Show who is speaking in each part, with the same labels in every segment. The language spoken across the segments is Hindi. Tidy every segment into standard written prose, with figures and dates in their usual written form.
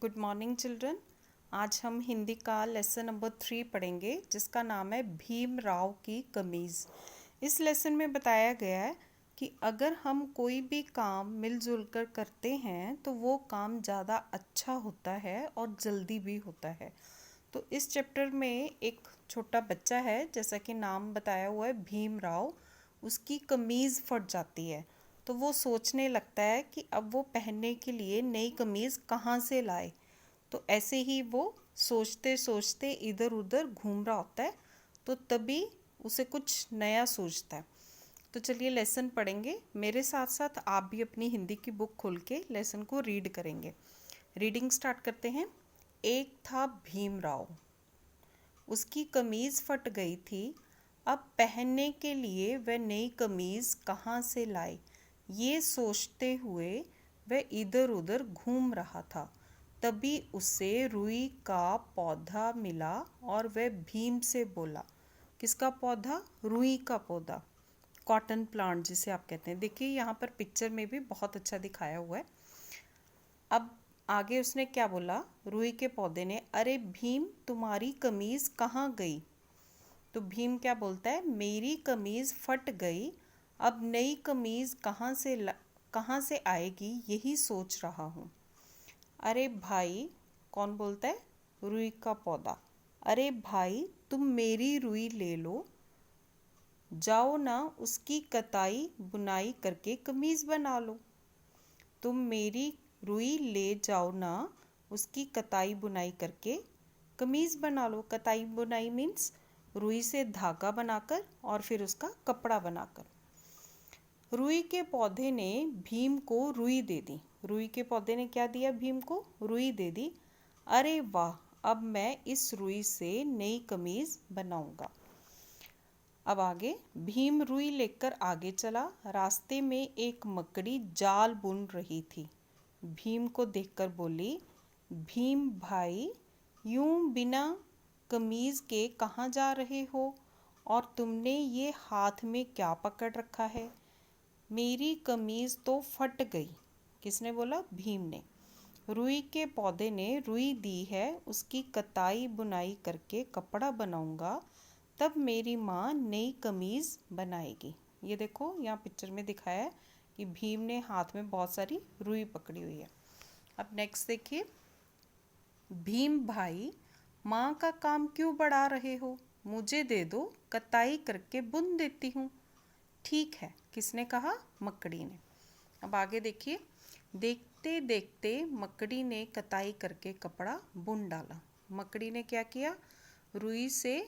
Speaker 1: Good morning children. आज हम हिंदी का लेसन नंबर 3 पढ़ेंगे जिसका नाम है भीमराव की कमीज़। इस लेसन में बताया गया है कि अगर हम कोई भी काम मिलजुल कर करते हैं तो वो काम ज़्यादा अच्छा होता है और जल्दी भी होता है। तो इस चैप्टर में एक छोटा बच्चा है, जैसा कि नाम बताया हुआ है भीमराव, उसकी कमीज़ फट जाती है तो वो सोचने लगता है कि अब वो पहनने के लिए नई कमीज़ कहाँ से लाए। तो ऐसे ही वो सोचते सोचते इधर उधर घूम रहा होता है, तो तभी उसे कुछ नया सूझता है। तो चलिए लेसन पढ़ेंगे। मेरे साथ साथ आप भी अपनी हिंदी की बुक खोल के लेसन को रीड करेंगे। रीडिंग स्टार्ट करते हैं। एक था भीमराव, उसकी कमीज़ फट गई थी, अब पहनने के लिए वह नई कमीज़ कहाँ से लाए। ये सोचते हुए वह इधर उधर घूम रहा था। तभी उसे रुई का पौधा मिला और वह भीम से बोला। किसका पौधा? रुई का पौधा, कॉटन प्लांट जिसे आप कहते हैं। देखिए यहाँ पर पिक्चर में भी बहुत अच्छा दिखाया हुआ है। अब आगे उसने क्या बोला? रुई के पौधे ने, अरे भीम तुम्हारी कमीज़ कहाँ गई? तो भीम क्या बोलता है? मेरी कमीज़ फट गई, अब नई कमीज़ कहाँ से आएगी यही सोच रहा हूँ। अरे भाई, कौन बोलता है? रुई का पौधा। अरे भाई तुम मेरी रुई ले लो, जाओ ना उसकी कताई बुनाई करके कमीज़ बना लो। तुम मेरी रुई ले जाओ ना, उसकी कताई बुनाई करके कमीज़ बना लो। कताई बुनाई मीन्स रुई से धागा बनाकर और फिर उसका कपड़ा बनाकर। रुई के पौधे ने भीम को रुई दे दी। रुई के पौधे ने क्या दिया? भीम को रुई दे दी। अरे वाह, अब मैं इस रुई से नई कमीज़ बनाऊंगा। अब आगे भीम रुई लेकर आगे चला। रास्ते में एक मकड़ी जाल बुन रही थी। भीम को देखकर बोली, भीम भाई, यूं बिना कमीज़ के कहाँ जा रहे हो और तुमने ये हाथ में क्या पकड़ रखा है? मेरी कमीज़ तो फट गई। किसने बोला? भीम ने। रुई के पौधे ने रुई दी है, उसकी कताई बुनाई करके कपड़ा बनाऊंगा, तब मेरी माँ नई कमीज़ बनाएगी। ये देखो यहाँ पिक्चर में दिखाया है कि भीम ने हाथ में बहुत सारी रुई पकड़ी हुई है। अब नेक्स्ट देखिए। भीम भाई, माँ का काम क्यों बढ़ा रहे हो? मुझे दे दो, कताई करके बुन देती हूँ। ठीक है। किसने कहा? मकड़ी ने। अब आगे देखिए। देखते देखते मकड़ी ने कताई करके कपड़ा बुन डाला। मकड़ी ने क्या किया? रुई से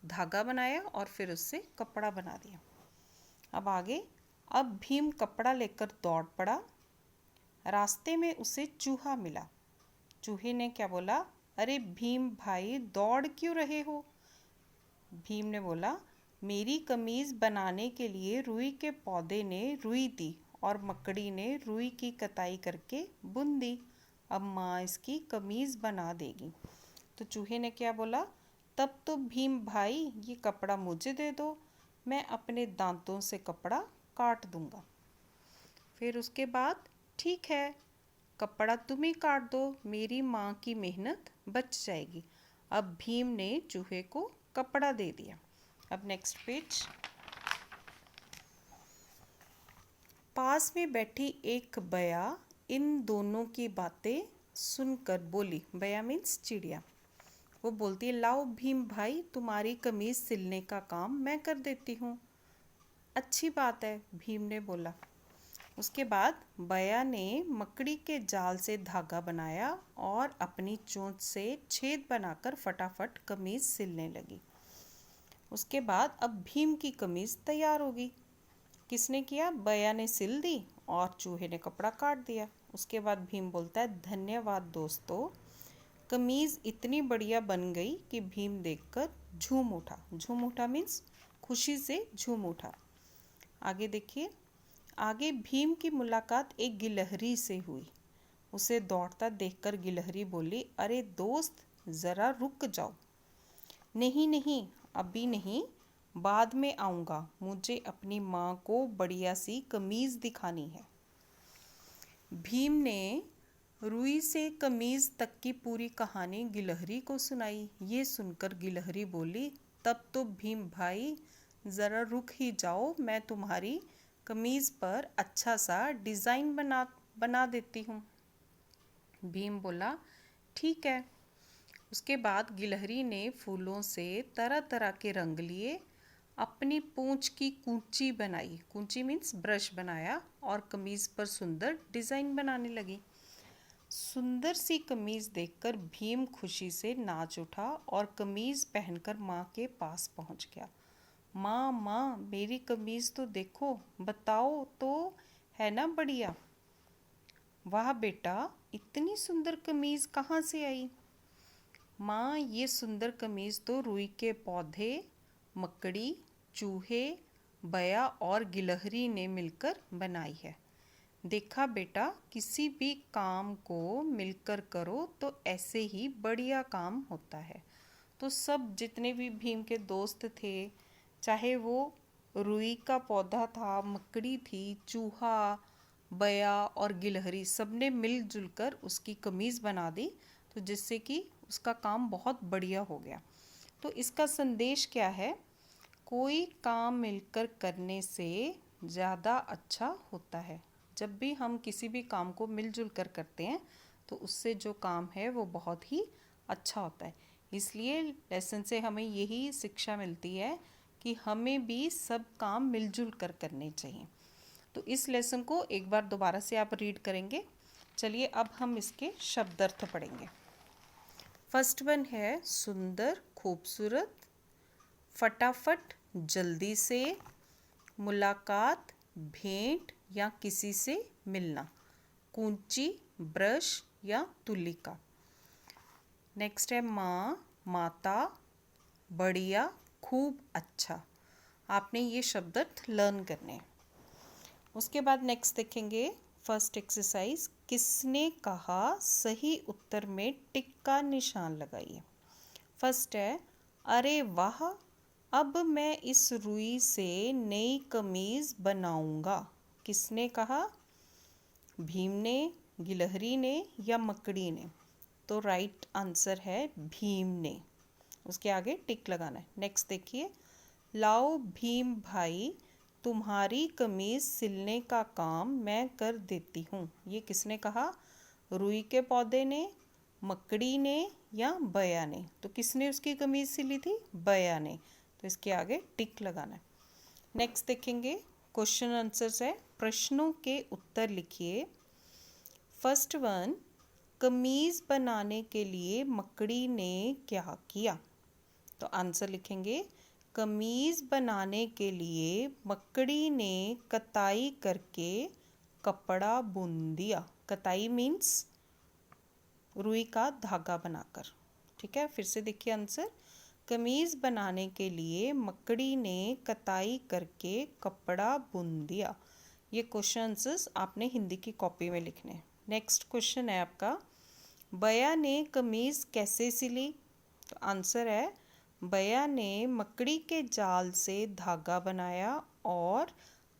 Speaker 1: धागा बनाया और फिर उससे कपड़ा बना दिया। अब आगे। अब भीम कपड़ा लेकर दौड़ पड़ा। रास्ते में उसे चूहा मिला। चूहे ने क्या बोला? अरे भीम भाई, दौड़ क्यों रहे हो? भीम ने बोला, मेरी कमीज़ बनाने के लिए रुई के पौधे ने रुई दी और मकड़ी ने रुई की कताई करके बुन दी। अब माँ इसकी कमीज़ बना देगी। तो चूहे ने क्या बोला? तब तो भीम भाई, ये कपड़ा मुझे दे दो, मैं अपने दांतों से कपड़ा काट दूंगा। फिर उसके बाद, ठीक है, कपड़ा तुम ही काट दो, मेरी माँ की मेहनत बच जाएगी। अब भीम ने चूहे को कपड़ा दे दिया। अब नेक्स्ट पेज। पास में बैठी एक बया इन दोनों की बातें सुनकर बोली। बया मीन्स चिड़िया। वो बोलती है, लाओ भीम भाई, तुम्हारी कमीज सिलने का काम मैं कर देती हूँ। अच्छी बात है, भीम ने बोला। उसके बाद बया ने मकड़ी के जाल से धागा बनाया और अपनी चोंच से छेद बनाकर फटाफट कमीज सिलने लगी। उसके बाद अब भीम की कमीज़ तैयार होगी। किसने किया? बया ने सिल दी और चूहे ने कपड़ा काट दिया। उसके बाद भीम बोलता है, धन्यवाद दोस्तों, कमीज़ इतनी बढ़िया बन गई कि भीम देखकर झूम उठा। झूम उठा मीन्स खुशी से झूम उठा। आगे देखिए। आगे भीम की मुलाकात एक गिलहरी से हुई। उसे दौड़ता देखकर गिलहरी बोली, अरे दोस्त, ज़रा रुक जाओ। नहीं नहीं, अभी नहीं, बाद में आऊँगा, मुझे अपनी माँ को बढ़िया सी कमीज़ दिखानी है। भीम ने रुई से कमीज तक की पूरी कहानी गिलहरी को सुनाई। ये सुनकर गिलहरी बोली, तब तो भीम भाई ज़रा रुक ही जाओ, मैं तुम्हारी कमीज पर अच्छा सा डिज़ाइन बना देती हूँ। भीम बोला, ठीक है। उसके बाद गिलहरी ने फूलों से तरह तरह के रंग लिए, अपनी पूंछ की कूंची बनाई, कूंची मीन्स ब्रश बनाया, और कमीज पर सुंदर डिज़ाइन बनाने लगी। सुंदर सी कमीज देखकर भीम खुशी से नाच उठा और कमीज पहनकर माँ के पास पहुँच गया। माँ माँ, मेरी कमीज तो देखो, बताओ तो है ना बढ़िया। वाह बेटा, इतनी सुंदर कमीज कहाँ से आई? माँ, ये सुंदर कमीज तो रुई के पौधे, मकड़ी, चूहे, बया और गिलहरी ने मिलकर बनाई है। देखा बेटा, किसी भी काम को मिलकर करो तो ऐसे ही बढ़िया काम होता है। तो सब जितने भी भीम के दोस्त थे, चाहे वो रुई का पौधा था, मकड़ी थी, चूहा, बया और गिलहरी, सबने मिलजुल कर उसकी कमीज़ बना दी, तो जिससे कि उसका काम बहुत बढ़िया हो गया। तो इसका संदेश क्या है? कोई काम मिलकर करने से ज़्यादा अच्छा होता है। जब भी हम किसी भी काम को मिलजुल कर करते हैं तो उससे जो काम है वो बहुत ही अच्छा होता है। इसलिए लेसन से हमें यही शिक्षा मिलती है कि हमें भी सब काम मिलजुल कर करने चाहिए। तो इस लेसन को एक बार दोबारा से आप रीड करेंगे। चलिए अब हम इसके शब्दार्थ पढ़ेंगे। फर्स्ट वन है सुंदर, खूबसूरत, फटाफट, जल्दी से, मुलाकात, भेंट या किसी से मिलना, कूंची, ब्रश या तुलिका। नेक्स्ट है माँ, माता, बढ़िया, खूब अच्छा। आपने ये शब्द लर्न करने हैं। उसके बाद नेक्स्ट देखेंगे फर्स्ट एक्सरसाइज, किसने कहा, सही उत्तर में टिक का निशान लगाइए। फर्स्ट है, अरे वाह, अब मैं इस रुई से नई कमीज बनाऊंगा। किसने कहा? भीम ने, गिलहरी ने या मकड़ी ने? तो राइट आंसर है भीम ने। उसके आगे टिक लगाना है। नेक्स्ट देखिए, लाओ भीम भाई, तुम्हारी कमीज सिलने का काम मैं कर देती हूँ। ये किसने कहा? रुई के पौधे ने, मकड़ी ने या बया ने? तो किसने उसकी कमीज सिली थी? बया ने। तो इसके आगे टिक लगाना है। नेक्स्ट देखेंगे क्वेश्चन आंसर्स है, प्रश्नों के उत्तर लिखिए। फर्स्ट वन, कमीज बनाने के लिए मकड़ी ने क्या किया? तो आंसर लिखेंगे, कमीज बनाने के लिए मकड़ी ने कताई करके कपड़ा बुन दिया। कताई मीन्स रुई का धागा बनाकर। ठीक है, फिर से देखिए आंसर, कमीज बनाने के लिए मकड़ी ने कताई करके कपड़ा बुन दिया। ये क्वेश्चन आंसर्स आपने हिंदी की कॉपी में लिखने हैं। नेक्स्ट क्वेश्चन है आपका, बया ने कमीज कैसे सिली? तो आंसर है, बया ने मकड़ी के जाल से धागा बनाया और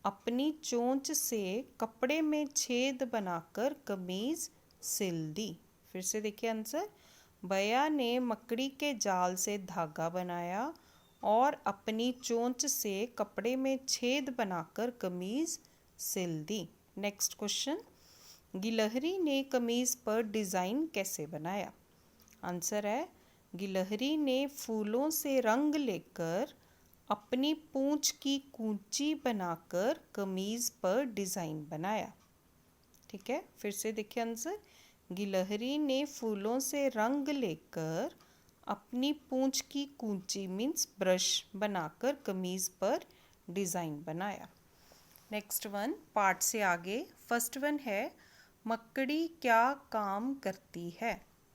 Speaker 1: अपनी चोंच से कपड़े में छेद बनाकर कमीज सिल दी। फिर से देखिए आंसर, बया ने मकड़ी के जाल से धागा बनाया और अपनी चोंच से कपड़े में छेद बनाकर कमीज सिल दी। नेक्स्ट क्वेश्चन, गिलहरी ने कमीज पर डिज़ाइन कैसे बनाया? आंसर है, गिलहरी ने फूलों से रंग लेकर अपनी पूंछ की कूंची बनाकर कमीज पर डिज़ाइन बनाया। ठीक है, फिर से देखिए आंसर, गिलहरी ने फूलों से रंग लेकर अपनी पूंछ की कूंची मीन्स ब्रश बनाकर कमीज पर डिज़ाइन बनाया। नेक्स्ट वन पार्ट से आगे, फर्स्ट वन है, मकड़ी क्या काम करती है?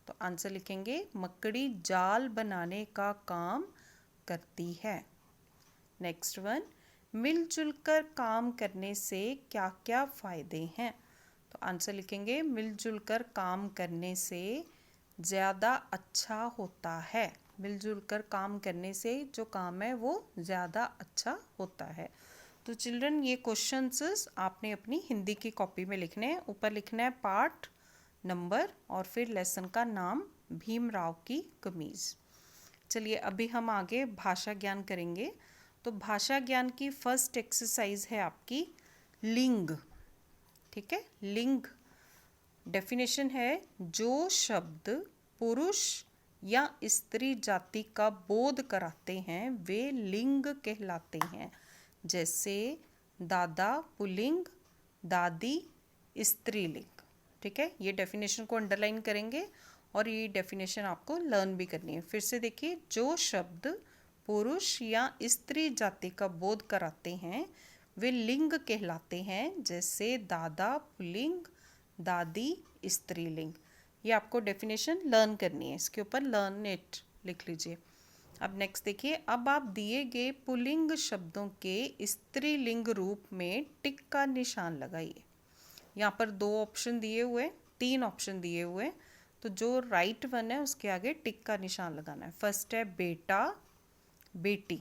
Speaker 1: तो आंसर लिखेंगे, मकड़ी जाल बनाने का काम करती है। नेक्स्ट वन, मिलजुल कर काम करने से क्या क्या फ़ायदे हैं? तो आंसर लिखेंगे, मिलजुल कर काम करने से ज़्यादा अच्छा होता है। मिलजुल कर काम करने से जो काम है वो ज़्यादा अच्छा होता है। तो चिल्ड्रन, ये क्वेश्चंस आपने अपनी हिंदी की कॉपी में लिखने हैं। ऊपर लिखना है पार्ट नंबर और फिर लेसन का नाम भीमराव की कमीज़। चलिए अभी हम आगे भाषा ज्ञान करेंगे। तो भाषा ज्ञान की फर्स्ट एक्सरसाइज है आपकी लिंग। ठीक है, लिंग डेफिनेशन है जो शब्द पुरुष या स्त्री जाति का बोध कराते हैं वे लिंग कहलाते हैं। जैसे दादा पुल्लिंग, दादी स्त्रीलिंग। ठीक है, ये डेफिनेशन को अंडरलाइन करेंगे और ये डेफिनेशन आपको लर्न भी करनी है। फिर से देखिए, जो शब्द पुरुष या स्त्री जाति का बोध कराते हैं वे लिंग कहलाते हैं। जैसे दादा पुल्लिंग, दादी स्त्रीलिंग। ये आपको डेफिनेशन लर्न करनी है, इसके ऊपर लर्न इट लिख लीजिए। अब नेक्स्ट देखिए, अब आप दिए गए पुल्लिंग शब्दों के स्त्रीलिंग रूप में टिक का निशान लगाइए। यहाँ पर 2 ऑप्शन दिए हुए, 3 ऑप्शन दिए हुए, तो जो राइट वन है उसके आगे टिक का निशान लगाना है। फर्स्ट है बेटा बेटी,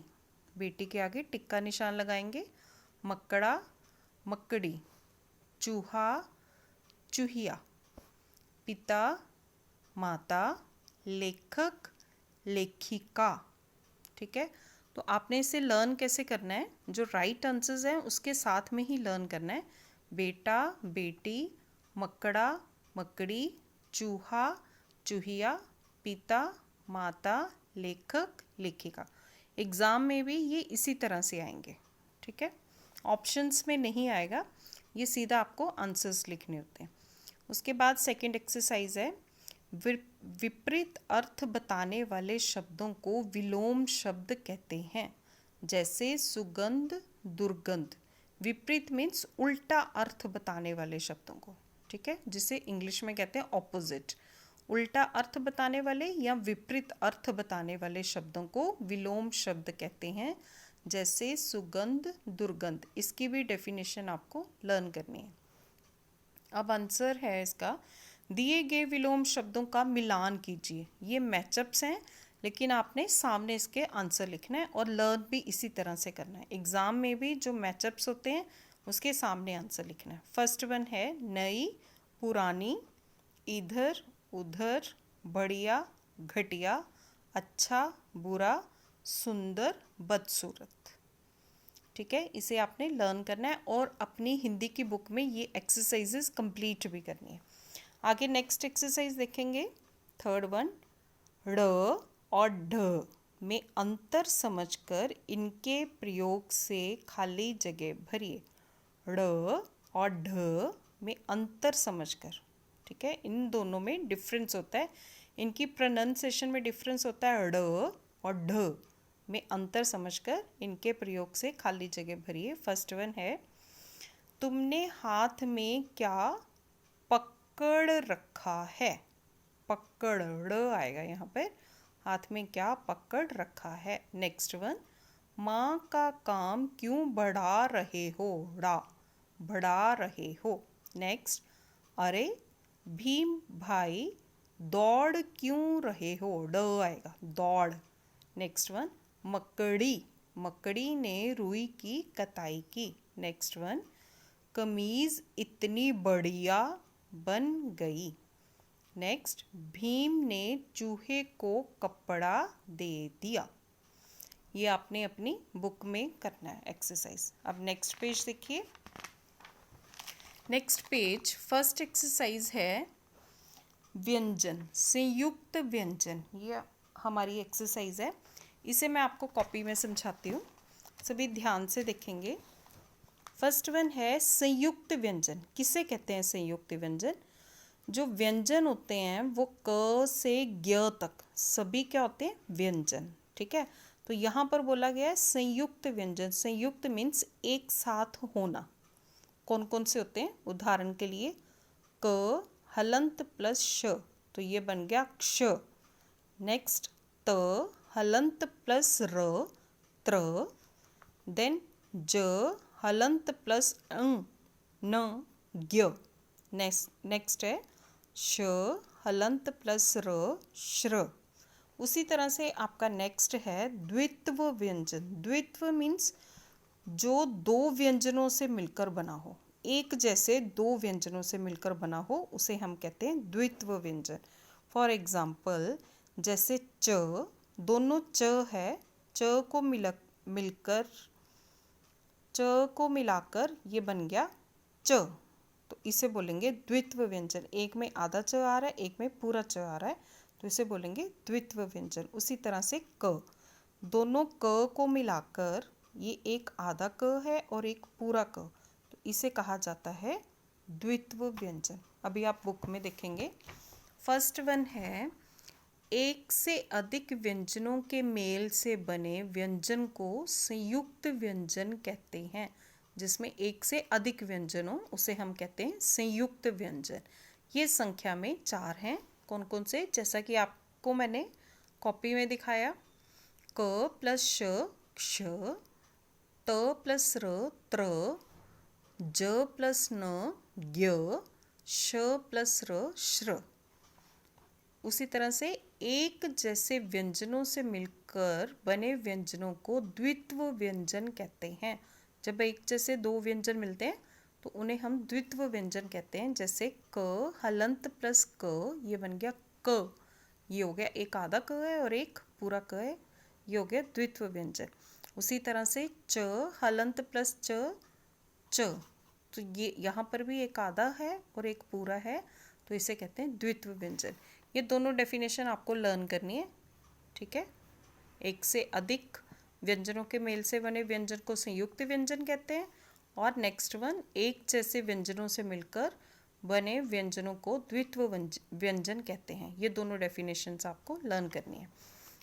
Speaker 1: बेटी के आगे टिक का निशान लगाएंगे। मकड़ा मकड़ी, चूहा चूहिया, पिता माता, लेखक लेखिका। ठीक है, तो आपने इसे लर्न कैसे करना है, जो राइट आंसर्स हैं उसके साथ में ही लर्न करना है। बेटा बेटी, मकड़ा मकड़ी, चूहा चूहिया, पिता माता, लेखक लेखिका। एग्ज़ाम में भी ये इसी तरह से आएंगे। ठीक है, ऑप्शंस में नहीं आएगा, ये सीधा आपको आंसर्स लिखने होते हैं। उसके बाद सेकंड एक्सरसाइज है विपरीत अर्थ बताने वाले शब्दों को विलोम शब्द कहते हैं। जैसे सुगंध दुर्गंध। विपरीत मीन्स उल्टा अर्थ बताने वाले शब्दों को, ठीक है, जिसे इंग्लिश में कहते हैं ऑपोजिट। उल्टा अर्थ बताने वाले या विपरीत अर्थ बताने वाले शब्दों को विलोम शब्द कहते हैं। जैसे सुगंध दुर्गंध। इसकी भी डेफिनेशन आपको लर्न करनी है। अब आंसर है इसका, दिए गए विलोम शब्दों का मिलान कीजिए। ये मैचअप्स हैं, लेकिन आपने सामने इसके आंसर लिखना है और लर्न भी इसी तरह से करना है। एग्ज़ाम में भी जो मैचअप्स होते हैं उसके सामने आंसर लिखना है। फर्स्ट वन है नई पुरानी, इधर उधर, बढ़िया घटिया, अच्छा बुरा, सुंदर बदसूरत। ठीक है, इसे आपने लर्न करना है और अपनी हिंदी की बुक में ये एक्सरसाइजेस कंप्लीट भी करनी है। आगे नेक्स्ट एक्सरसाइज देखेंगे, थर्ड वन, ड़ और ढ में अंतर समझकर इनके प्रयोग से खाली जगह भरिए। ड़ और ढ में अंतर समझकर, ठीक है, इन दोनों में डिफरेंस होता है, इनकी प्रोनाउंसिएशन में डिफरेंस होता है। ड़ और ढ में अंतर समझकर इनके प्रयोग से खाली जगह भरिए। फर्स्ट वन है, तुमने हाथ में क्या पकड़ रखा है। पकड़, ड़ आएगा यहाँ पर, हाथ में क्या पकड़ रखा है। नेक्स्ट वन, माँ का काम क्यों बढ़ा रहे हो। ड़ा, बढ़ा रहे हो। नेक्स्ट, अरे भीम भाई दौड़ क्यों रहे हो। ड आएगा, दौड़। नेक्स्ट वन, मकड़ी, मकड़ी ने रुई की कताई की। नेक्स्ट वन, कमीज इतनी बढ़िया बन गई। नेक्स्ट, भीम ने चूहे को कपड़ा दे दिया। ये आपने अपनी बुक में करना है एक्सरसाइज। अब नेक्स्ट पेज देखिए। नेक्स्ट पेज फर्स्ट एक्सरसाइज है व्यंजन, संयुक्त व्यंजन। ये हमारी एक्सरसाइज है, इसे मैं आपको कॉपी में समझाती हूँ, सभी ध्यान से देखेंगे। फर्स्ट वन है संयुक्त व्यंजन। किसे कहते हैं संयुक्त व्यंजन? जो व्यंजन होते हैं वो क से ज्ञ तक सभी क्या होते हैं, व्यंजन। ठीक है, तो यहाँ पर बोला गया है संयुक्त व्यंजन। संयुक्त मीन्स एक साथ होना। कौन कौन से होते हैं? उदाहरण के लिए क हलंत प्लस श, तो ये बन गया क्ष। नेक्स्ट, त हलंत प्लस र, त्र। देन ज हलंत प्लस अं, न, ज्ञ। नेक्स्ट है श हलंत प्लस र, श्र। उसी तरह से आपका नेक्स्ट है द्वित्व व्यंजन। द्वित्व मीन्स जो दो व्यंजनों से मिलकर बना हो। एक जैसे दो व्यंजनों से मिलकर बना हो उसे हम कहते हैं द्वित्व व्यंजन। फॉर एग्जाम्पल जैसे च, दोनों च है, च को मिलाकर ये बन गया च, तो इसे बोलेंगे द्वित्व व्यंजन। एक में आधा च आ रहा है, एक में पूरा च आ रहा है, तो इसे बोलेंगे द्वित्व व्यंजन। उसी तरह से क, दोनों क को मिलाकर ये एक आधा क है और एक पूरा क, तो इसे कहा जाता है द्वित्व व्यंजन। अभी आप बुक में देखेंगे। फर्स्ट वन है, एक से अधिक व्यंजनों के मेल से बने व्यंजन को संयुक्त व्यंजन कहते हैं। जिसमें एक से अधिक व्यंजन हो उसे हम कहते हैं संयुक्त व्यंजन। ये संख्या में 4 हैं। कौन कौन से? जैसा कि आपको मैंने कॉपी में दिखाया, क प्लस श क्ष, त प्लस र त्र, ज प्लस न ज्ञ, श प्लस र श्र। उसी तरह से एक जैसे व्यंजनों से मिलकर बने व्यंजनों को द्वित्व व्यंजन कहते हैं। जब एक जैसे दो व्यंजन मिलते हैं तो उन्हें हम द्वित्व व्यंजन कहते हैं। जैसे क हलंत प्लस क, ये बन गया क, ये हो गया एक आधा क है और एक पूरा क है, ये हो गया द्वित्व व्यंजन। उसी तरह से च हलंत प्लस च, च, तो ये यहाँ पर भी एक आधा है और एक पूरा है, तो इसे कहते हैं द्वित्व व्यंजन। ये दोनों डेफिनेशन आपको लर्न करनी है, ठीक है। एक से अधिक व्यंजनों के मेल से बने व्यंजन को संयुक्त व्यंजन कहते हैं, और नेक्स्ट वन, एक जैसे व्यंजनों से मिलकर बने व्यंजनों को द्वित्व व्यंजन कहते हैं। ये दोनों डेफिनेशंस आपको लर्न करनी है।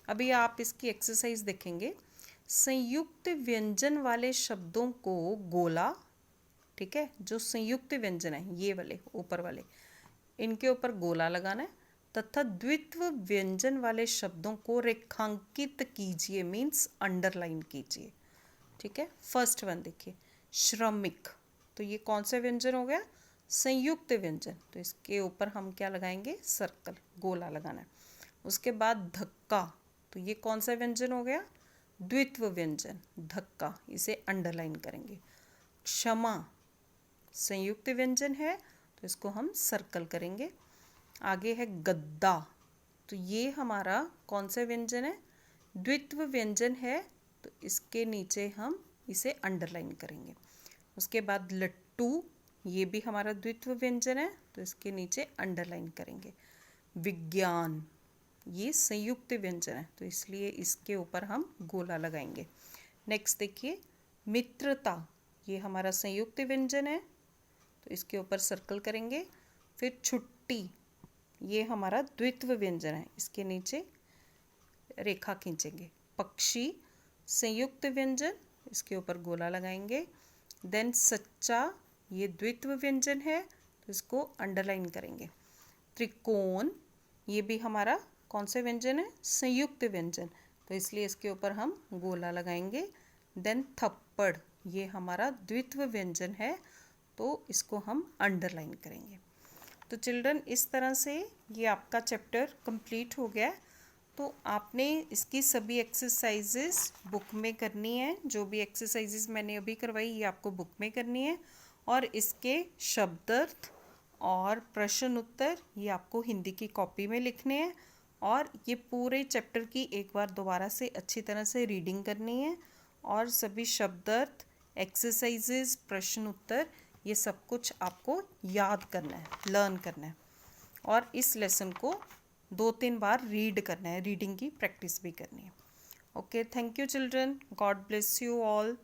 Speaker 1: अभी आप इसकी एक्सरसाइज देखेंगे। संयुक्त व्यंजन वाले शब्दों को गोला, ठीक है, जो संयुक्त व्यंजन है ये वाले ऊपर वाले, इनके ऊपर गोला लगाना है, तथा द्वित्व व्यंजन वाले शब्दों को रेखांकित कीजिए, मीन्स अंडरलाइन कीजिए, ठीक है। फर्स्ट वन देखिए, श्रमिक, तो ये कौन सा व्यंजन हो गया? संयुक्त व्यंजन, तो इसके ऊपर हम क्या लगाएंगे? सर्कल, गोला लगाना है। उसके बाद धक्का, तो ये कौन सा व्यंजन हो गया? द्वित्व व्यंजन, धक्का, इसे अंडरलाइन करेंगे। क्षमा संयुक्त व्यंजन है, तो इसको हम सर्कल करेंगे। आगे है गद्दा, तो ये हमारा कौन सा व्यंजन है? द्वित्व व्यंजन है, तो इसके नीचे हम इसे अंडरलाइन करेंगे। उसके बाद लट्टू, ये भी हमारा द्वित्व व्यंजन है, तो इसके नीचे अंडरलाइन करेंगे। विज्ञान, ये संयुक्त व्यंजन है, तो इसलिए इसके ऊपर हम गोला लगाएंगे। नेक्स्ट देखिए, मित्रता, ये हमारा संयुक्त व्यंजन है, तो इसके ऊपर सर्कल करेंगे। फिर छुट्टी, ये हमारा द्वित्व व्यंजन है, इसके नीचे रेखा खींचेंगे। पक्षी संयुक्त व्यंजन, इसके ऊपर गोला लगाएंगे। देन सच्चा, ये द्वित्व व्यंजन है, तो इसको अंडरलाइन करेंगे। त्रिकोण, ये भी हमारा कौन सा व्यंजन है? संयुक्त व्यंजन, तो इसलिए इसके ऊपर हम गोला लगाएंगे। देन थप्पड़, ये हमारा द्वित्व व्यंजन है, तो इसको हम अंडरलाइन करेंगे। तो चिल्ड्रन, इस तरह से ये आपका चैप्टर कंप्लीट हो गया। तो आपने इसकी सभी एक्सरसाइजेस बुक में करनी है। जो भी एक्सरसाइजेस मैंने अभी करवाई ये आपको बुक में करनी है, और इसके शब्दार्थ और प्रश्न उत्तर ये आपको हिंदी की कॉपी में लिखने हैं, और ये पूरे चैप्टर की एक बार दोबारा से अच्छी तरह से रीडिंग करनी है, और सभी शब्दार्थ, एक्सरसाइजेस, प्रश्न उत्तर, ये सब कुछ आपको याद करना है, लर्न करना है, और इस लेसन को 2-3 बार रीड करना है, रीडिंग की प्रैक्टिस भी करनी है। Okay, thank you children, God bless you all.